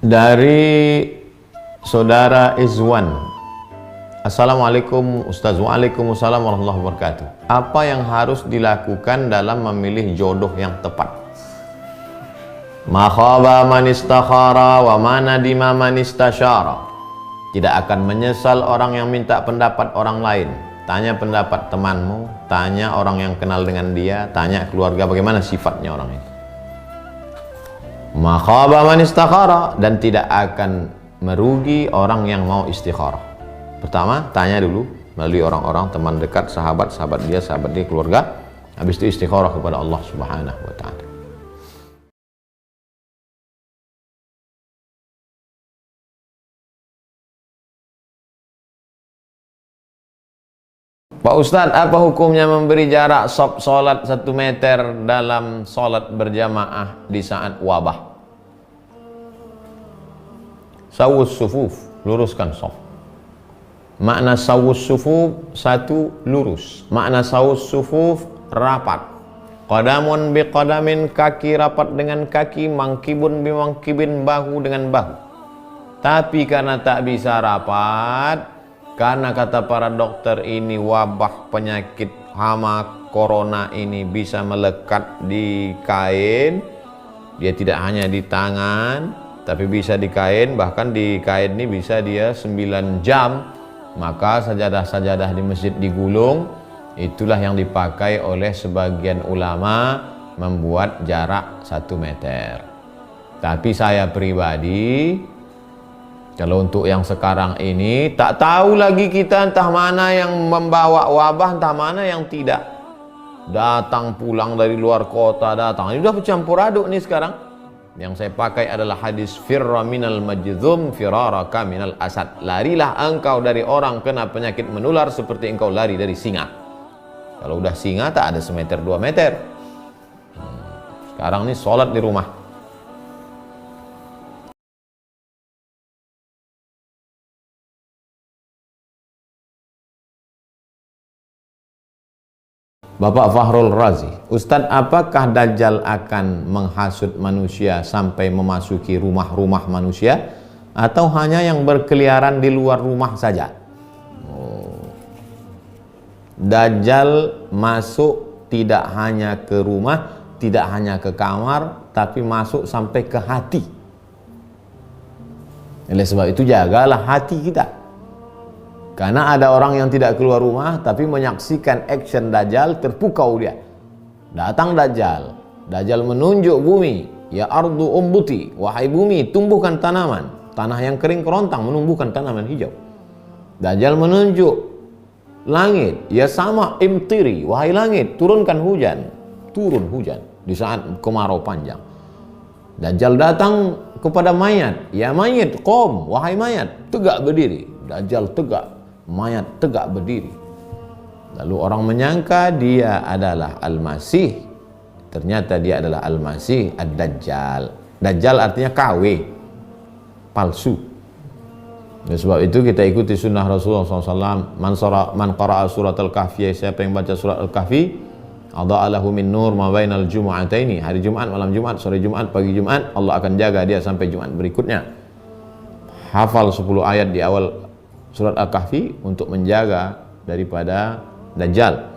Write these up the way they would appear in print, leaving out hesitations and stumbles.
Dari saudara Izwan. Assalamualaikum Ustaz. Waalaikumsalam warahmatullahi wabarakatuh. Apa yang harus dilakukan dalam memilih jodoh yang tepat? Ma khaba man istakhara wa ma nadima man istasyara. Tidak akan menyesal orang yang minta pendapat orang lain. Tanya pendapat temanmu, tanya orang yang kenal dengan dia, tanya keluarga bagaimana sifatnya orang itu. Ma khaba man istakhara, dan tidak akan merugi orang yang mau istikharah. Pertama, tanya dulu melalui orang-orang, teman dekat, sahabat dia, keluarga. Habis itu istikharah kepada Allah Subhanahu wa taala. Pak Ustadz, apa hukumnya memberi jarak sholat 1 meter dalam sholat berjamaah di saat wabah? Sawus sufuf, luruskan shaf. Makna sawus sufuf, 1, lurus. Makna sawus sufuf, rapat. Qadamun bi qadamin, kaki rapat dengan kaki, mangkibun bi mangkibin, bahu dengan bahu. Tapi karena tak bisa rapat, karena kata para dokter ini wabah penyakit hama corona ini bisa melekat di kain. Dia tidak hanya di tangan, tapi bisa di kain. Bahkan di kain ini bisa dia 9 jam. Maka sajadah-sajadah di masjid digulung. Itulah yang dipakai oleh sebagian ulama membuat jarak 1 meter. Tapi saya pribadi, kalau untuk yang sekarang ini, tak tahu lagi kita entah mana yang membawa wabah, entah mana yang tidak. Datang pulang dari luar kota, datang. Ini sudah bercampur aduk nih sekarang. Yang saya pakai adalah hadis firra minal majzum firaraka minal asad. Larilah engkau dari orang kena penyakit menular seperti engkau lari dari singa. Kalau udah singa tak ada 1 meter 2 meter. Sekarang nih sholat di rumah. Bapak Fahrul Razi, Ustadz, apakah Dajjal akan menghasut manusia sampai memasuki rumah-rumah manusia atau hanya yang berkeliaran di luar rumah saja? Dajjal masuk tidak hanya ke rumah, tidak hanya ke kamar, tapi masuk sampai ke hati. Oleh sebab itu jagalah hati kita. Karena ada orang yang tidak keluar rumah tapi menyaksikan action Dajjal, terpukau dia. Datang Dajjal. Dajjal menunjuk bumi, ya ardu umbuti, wahai bumi tumbuhkan tanaman. Tanah yang kering kerontang menumbuhkan tanaman hijau. Dajjal menunjuk langit, ya sama imtiri, wahai langit turunkan hujan. Turun hujan di saat kemarau panjang. Dajjal datang kepada mayat, ya mayat qom, wahai mayat tegak berdiri. Dajjal tegak, mayat tegak berdiri. Lalu orang menyangka dia adalah Al-Masih. Ternyata dia adalah Al-Masih Ad-Dajjal. Dajjal artinya KW, palsu. Dan sebab itu kita ikuti sunnah Rasulullah SAW. Man qara'a surat Al-Kahfi, siapa yang baca surat Al-Kahfi, adha'alahu min nur ma bainal jumu'ataini. Hari Jumat, malam Jumat, sore Jumat, pagi Jumat, Allah akan jaga dia sampai Jumat berikutnya. Hafal 10 ayat di awal surat Al-Kahfi untuk menjaga daripada Dajjal.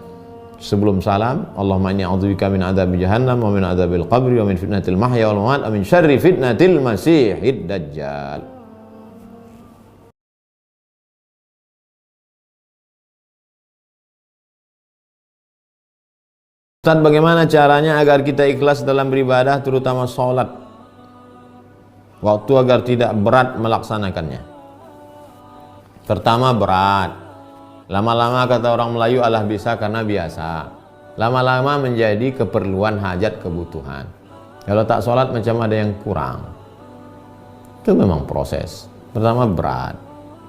Sebelum salam, Allahumma inni a'udzubika min adzabi jahannam wa min adzabil qabri wa min fitnatil mahya wal mamat wa min syarri fitnatil masihid dajjal. Ustaz, bagaimana caranya agar kita ikhlas dalam beribadah, terutama sholat, waktu agar tidak berat melaksanakannya? Pertama, berat. Lama-lama kata orang Melayu, alah bisa karena biasa. Lama-lama menjadi keperluan, hajat, kebutuhan. Kalau tak sholat macam ada yang kurang. Itu memang proses. Pertama berat.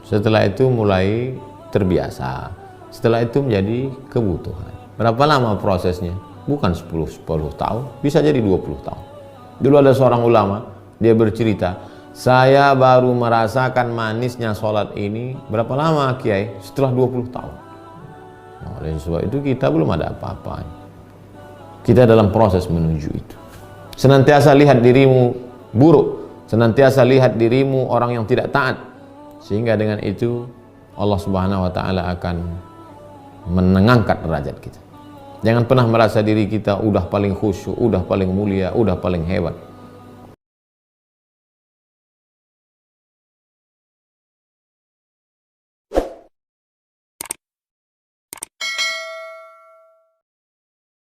Setelah itu mulai terbiasa. Setelah itu menjadi kebutuhan. Berapa lama prosesnya? Bukan 10 tahun, bisa jadi 20 tahun. Dulu ada seorang ulama, dia bercerita, saya baru merasakan manisnya sholat ini berapa lama Kiai? Setelah 20 tahun. Oleh sebab itu kita belum ada apa-apa. Kita dalam proses menuju itu. Senantiasa lihat dirimu buruk, senantiasa lihat dirimu orang yang tidak taat, sehingga dengan itu Allah Subhanahu wa taala akan mengangkat derajat kita. Jangan pernah merasa diri kita udah paling khusyuk, udah paling mulia, udah paling hebat.